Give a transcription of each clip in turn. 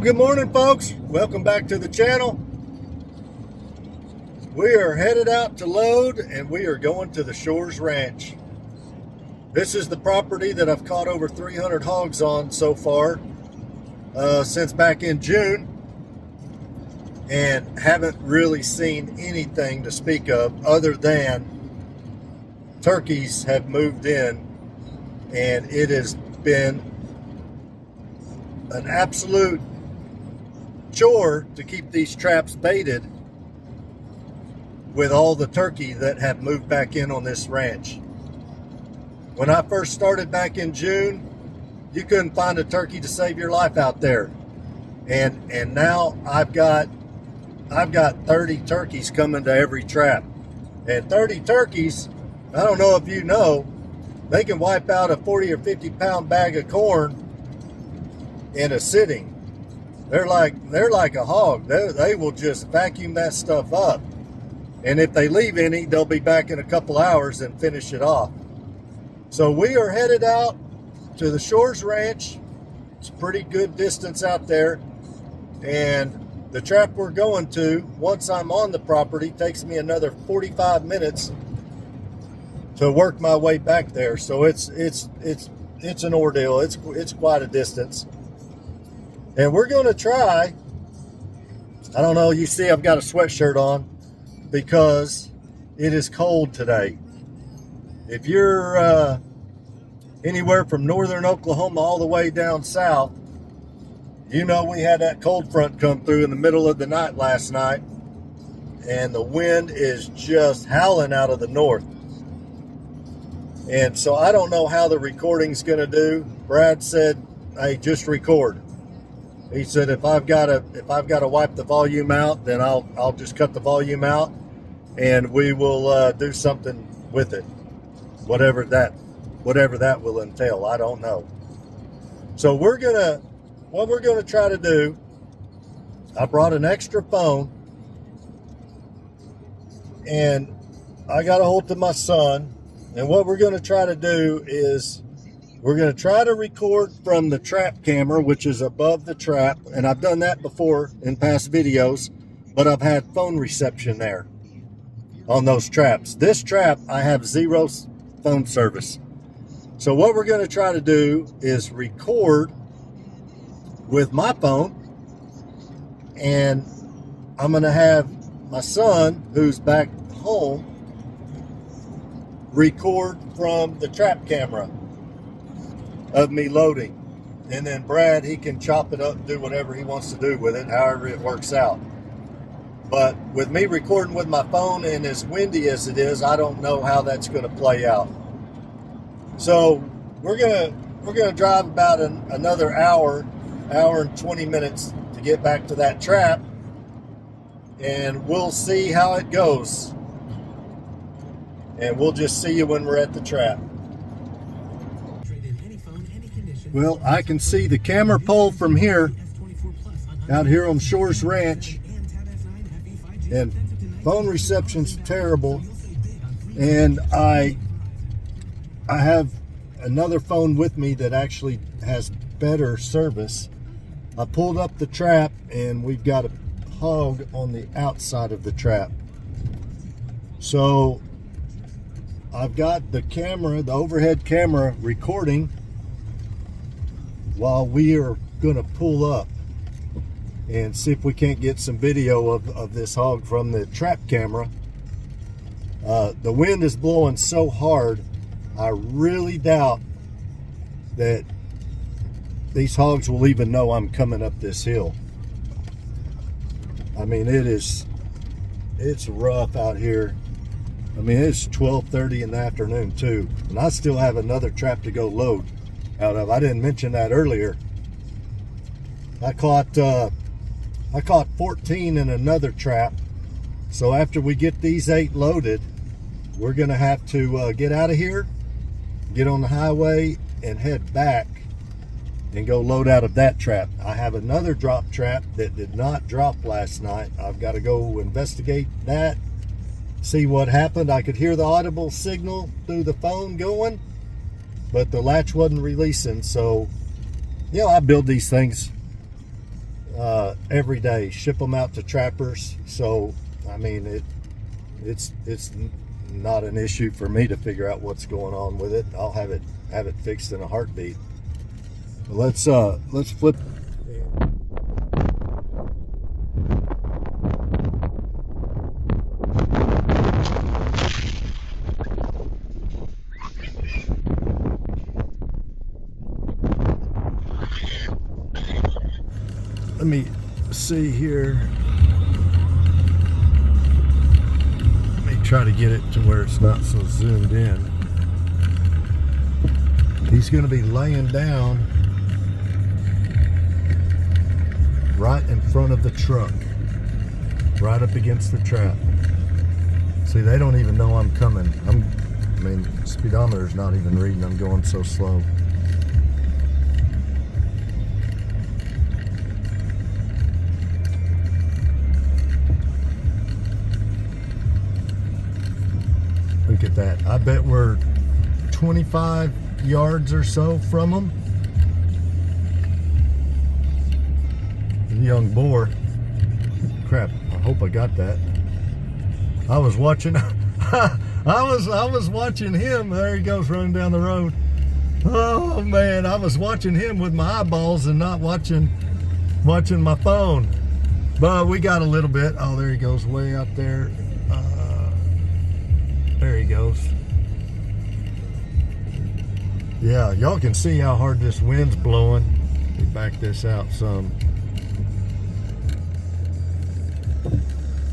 Good morning, folks. Welcome back to the channel. We are headed out to load and we are going to the Shores Ranch. This is the property that I've caught over 300 hogs on so far since back in June, and haven't really seen anything to speak of other than turkeys have moved in, and it has been an absolute chore to keep these traps baited with all the turkey that have moved back in on this ranch. When I first started back in June, you couldn't find a turkey to save your life out there. And now I've got 30 turkeys coming to every trap. And 30 turkeys, I don't know if you know, they can wipe out a 40 or 50 pound bag of corn in a sitting. They're like a hog. They will just vacuum that stuff up. And if they leave any, they'll be back in a couple hours and finish it off. So we are headed out to the Shores Ranch. It's a pretty good distance out there. And the trap we're going to, once I'm on the property, takes me another 45 minutes to work my way back there. So it's an ordeal. It's quite a distance. And we're going to try, I don't know, you see I've got a sweatshirt on because it is cold today. If you're anywhere from northern Oklahoma all the way down south, you know we had that cold front come through in the middle of the night last night, and the wind is just howling out of the north. And so I don't know how the recording's going to do. Brad said, hey, just record. He said if I've got to wipe the volume out, then I'll just cut the volume out, and we will do something with it, whatever that will entail. I don't know. So what we're gonna try to do. I brought an extra phone, and I got a hold of my son. And what we're gonna try to do is we're going to try to record from the trap camera, which is above the trap. And I've done that before in past videos, but I've had phone reception there on those traps. This trap, I have zero phone service. So what we're going to try to do is record with my phone. And I'm going to have my son, who's back home, record from the trap camera of me loading. And then Brad, he can chop it up and do whatever he wants to do with it, however it works out. But with me recording with my phone and as windy as it is, I don't know how that's going to play out. So we're gonna drive about another hour and 20 minutes to get back to that trap, and we'll see how it goes. And we'll just see you when we're at the trap. Well, I can see the camera pole from here, out here on Shores Ranch, and phone reception's terrible. And I have another phone with me that actually has better service. I pulled up the trap, and we've got a hog on the outside of the trap. So I've got the camera, the overhead camera, recording while we are going to pull up and see if we can't get some video of this hog from the trap camera. The wind is blowing so hard, I really doubt that these hogs will even know I'm coming up this hill. I mean, it's rough out here. I mean, it's 12:30 in the afternoon too, and I still have another trap to go load out of. I didn't mention that earlier. I caught 14 in another trap. So after we get these 8 loaded, we're gonna have to get out of here, get on the highway, and head back and go load out of that trap. I have another drop trap that did not drop last night. I've got to go investigate that, see what happened. I could hear the audible signal through the phone going, but the latch wasn't releasing. So, you know, I build these things every day, ship them out to trappers. So I mean, it's not an issue for me to figure out what's going on with it. I'll have it fixed in a heartbeat. But let's flip. Let me see here. Let me try to get it to where it's not so zoomed in. He's going to be laying down right in front of the truck, right up against the trap. See, they don't even know I'm coming. I mean, speedometer's not even reading. I'm going so slow. Look at that. I bet we're 25 yards or so from them. Young boar. Crap, I hope I got that. I was watching I was watching him. There he goes running down the road. Oh man, I was watching him with my eyeballs and not watching my phone. But we got a little bit. Oh, there he goes way out there. There he goes. Yeah, y'all can see how hard this wind's blowing. Let me back this out some.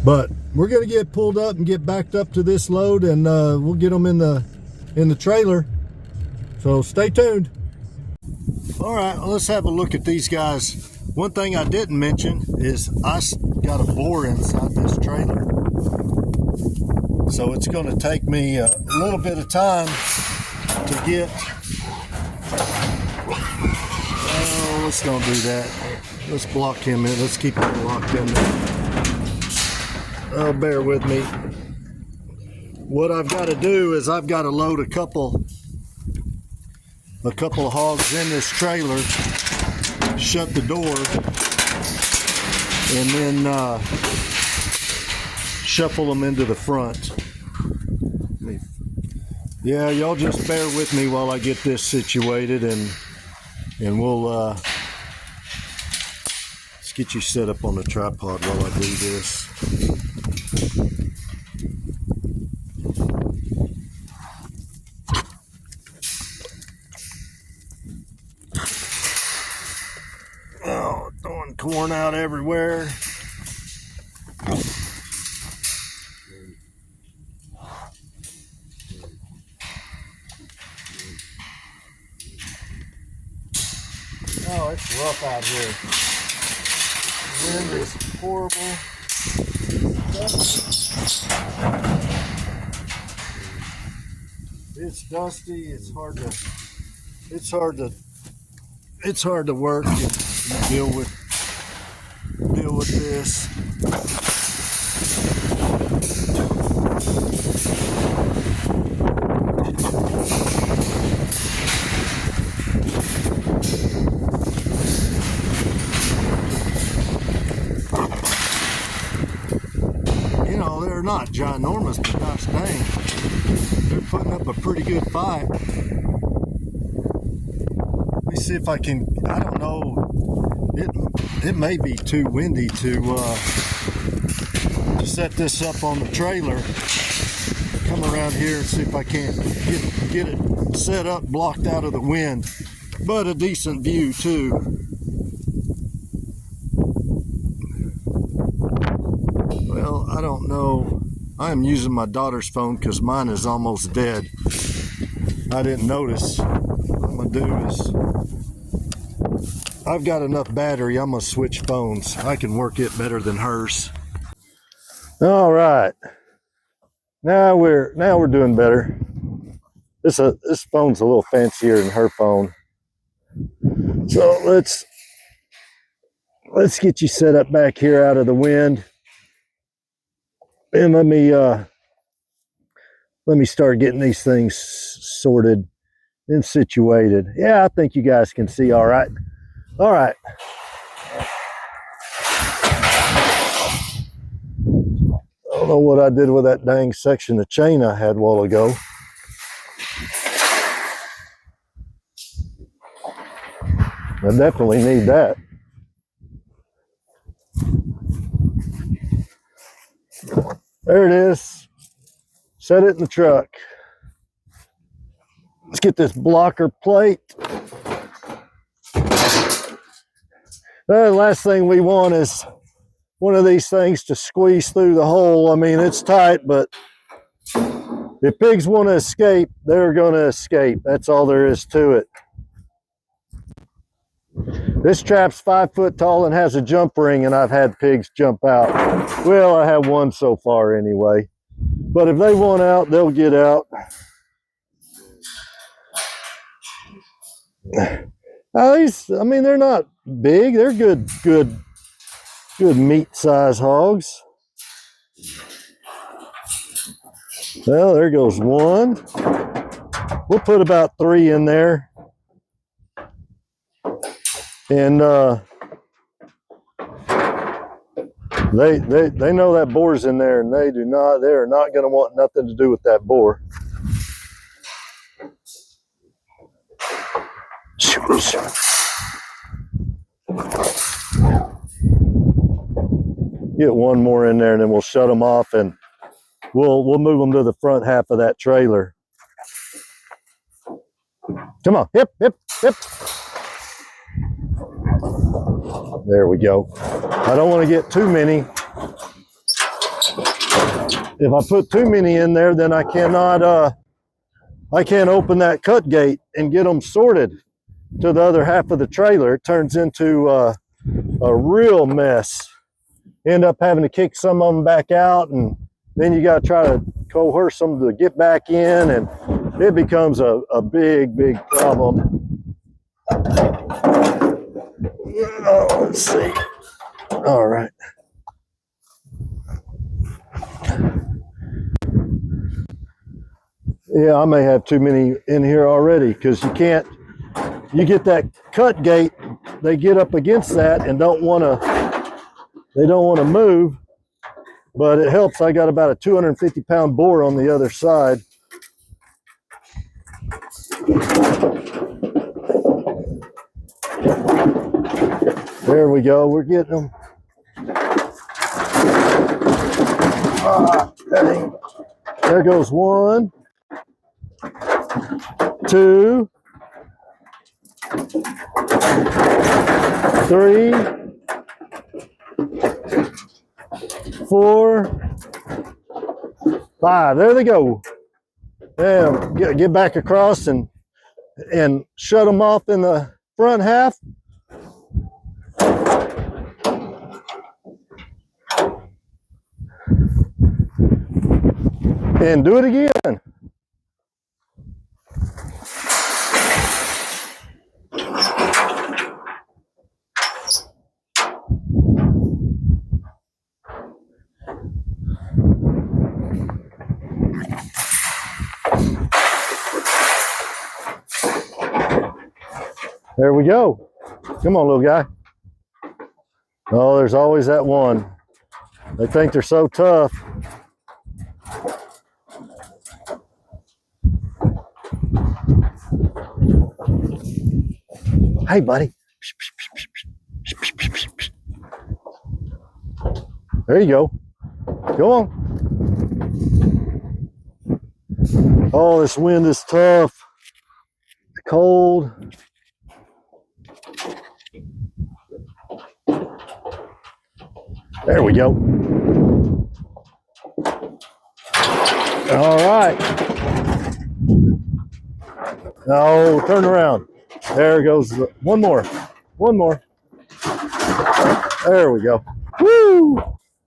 But we're gonna get pulled up and get backed up to this load, and we'll get them in the trailer. So stay tuned. All right, let's have a look at these guys. One thing I didn't mention is I got a boar inside this trailer. So it's going to take me a little bit of time to get. Oh, let's don't do that. Let's block him in. Let's keep him locked in there. Oh, bear with me. What I've got to do is I've got to load a couple of hogs in this trailer, shut the door, and then shuffle them into the front. Yeah, y'all just bear with me while I get this situated, and we'll let's get you set up on the tripod while I do this. Oh, throwing corn out everywhere. Oh, it's rough out here. The wind is horrible. It's dusty. It's hard to work and deal with this. You know, they're not ginormous, but gosh dang, they're putting up a pretty good fight. Let me see if I can, I don't know, it may be too windy to set this up on the trailer. Come around here and see if I can't get it set up, blocked out of the wind, but a decent view too. Well, I don't know. I am using my daughter's phone because mine is almost dead. I didn't notice. What I'm gonna do is, I've got enough battery. I'm gonna switch phones. I can work it better than hers. All right. Now we're doing better. This phone's a little fancier than her phone. So let's get you set up back here out of the wind. And let me start getting these things sorted and situated. Yeah, I think you guys can see all right. All right. know what I did with that dang section of chain I had a while ago. I definitely need that. There it is. Set it in the truck. Let's get this blocker plate. The last thing we want is one of these things to squeeze through the hole. I mean, it's tight, but if pigs want to escape, they're going to escape. That's all there is to it. This trap's 5 foot tall and has a jump ring, and I've had pigs jump out. Well, I have one so far anyway. But if they want out, they'll get out. These, I mean, they're not big. They're good meat size hogs. Well, there goes one. We'll put about 3 in there. And they know that boar's in there, and they're not going to want nothing to do with that boar. Get one more in there, and then we'll shut them off, and we'll move them to the front half of that trailer. Come on, hip, hip, hip. There we go. I don't want to get too many. If I put too many in there, then I can't open that cut gate and get them sorted to the other half of the trailer. It turns into a real mess. End up having to kick some of them back out, and then you got to try to coerce them to get back in, and it becomes a big problem. Oh, let's see. All right. Yeah, I may have too many in here already, because you get that cut gate, they get up against that and don't want to move, but it helps. I got about a 250-pound boar on the other side. There we go. We're getting them. Dang. There goes 1, 2, 3, 4, 5. There they go. Yeah, get back across and shut them off in the front half. And do it again. There we go. Come on, little guy. Oh, there's always that one. They think they're so tough. Hey, buddy. There you go. Go on. Oh, this wind is tough. It's cold. There we go. All right. Oh, turn around. There goes one more. One more. There we go. Woo!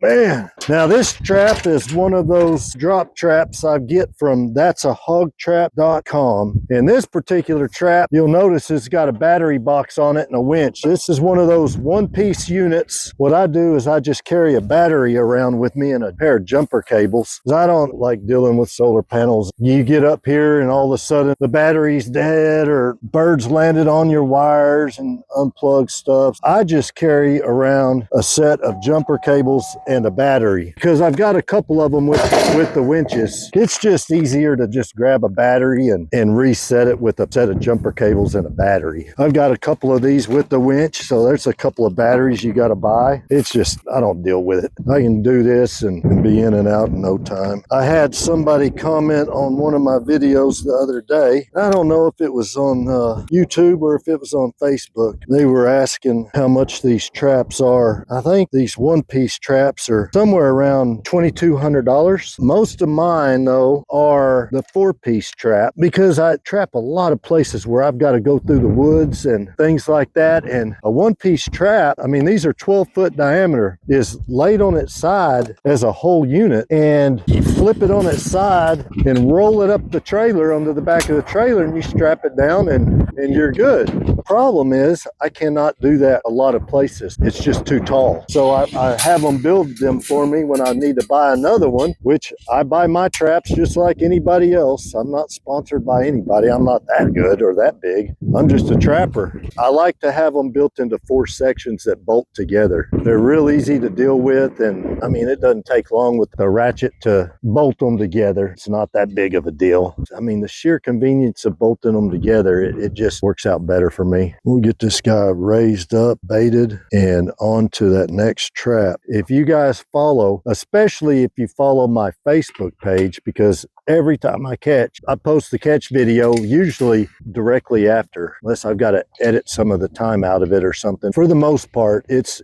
Man, now this trap is one of those drop traps I get from that'sahogtrap.com. And this particular trap, you'll notice it's got a battery box on it and a winch. This is one of those one-piece units. What I do is I just carry a battery around with me and a pair of jumper cables. I don't like dealing with solar panels. You get up here and all of a sudden the battery's dead or birds landed on your wires and unplugged stuff. I just carry around a set of jumper cables and a battery. battery, because I've got a couple of them with the winches. It's just easier to just grab a battery and reset it with a set of jumper cables and a battery. I've got a couple of these with the winch, so there's a couple of batteries you got to buy. It's just, I don't deal with it. I can do this and be in and out in no time. I had somebody comment on one of my videos the other day. I don't know if it was on YouTube or if it was on Facebook. They were asking how much these traps are. I think these one-piece traps are somewhere around $2,200. Most of mine, though, are the four-piece trap, because I trap a lot of places where I've got to go through the woods and things like that. And a one-piece trap, I mean, these are 12-foot diameter, is laid on its side as a whole unit, and you flip it on its side and roll it up the trailer onto the back of the trailer, and you strap it down and you're good. The problem is I cannot do that a lot of places. It's just too tall. So I have them build them for me when I need to buy another one, which I buy my traps just like anybody else. I'm not sponsored by anybody. I'm not that good or that big. I'm just a trapper. I like to have them built into 4 sections that bolt together. They're real easy to deal with, and I mean, it doesn't take long with the ratchet to bolt them together. It's not that big of a deal. I mean, the sheer convenience of bolting them together, it just works out better for me. We'll get this guy raised up, baited, and onto that next trap. If you guys follow, especially if you follow my Facebook page, because every time I catch, I post the catch video usually directly after, unless I've got to edit some of the time out of it or something. For the most part, it's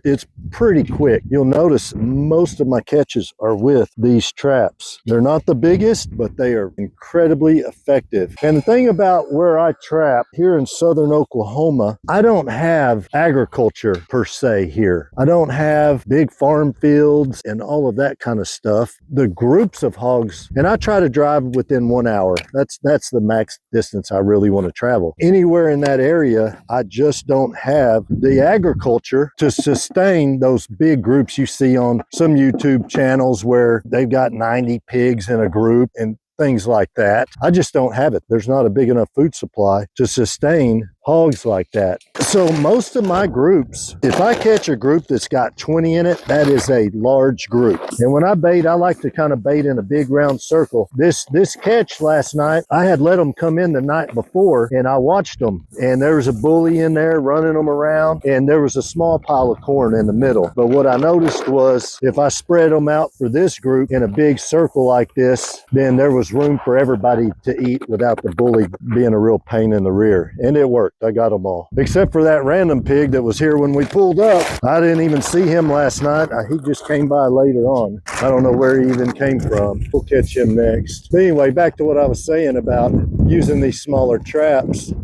pretty quick. You'll notice most of my catches are with these traps. They're not the biggest, but they are incredibly effective. And the thing about where I trap here in southern Oklahoma, I don't have agriculture per se here. I don't have big farm fields and all of that kind of stuff. The groups of hogs, and I try to drive within 1 hour. That's the max distance I really want to travel. Anywhere in that area, I just don't have the agriculture to sustain those big groups you see on some YouTube channels where they've got 90 pigs in a group and things like that. I just don't have it. There's not a big enough food supply to sustain hogs like that. So most of my groups, if I catch a group that's got 20 in it, that is a large group. And when I bait, I like to kind of bait in a big round circle. This catch last night, I had let them come in the night before, and I watched them, and there was a bully in there running them around, and there was a small pile of corn in the middle. But what I noticed was if I spread them out for this group in a big circle like this, then there was room for everybody to eat without the bully being a real pain in the rear. And it worked. I got them all. Except for that random pig that was here when we pulled up. I didn't even see him last night. He just came by later on. I don't know where he even came from. We'll catch him next. But anyway, back to what I was saying about using these smaller traps.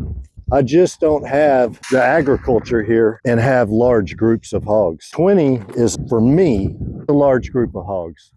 I just don't have the agriculture here and have large groups of hogs. 20 is, for me, a large group of hogs.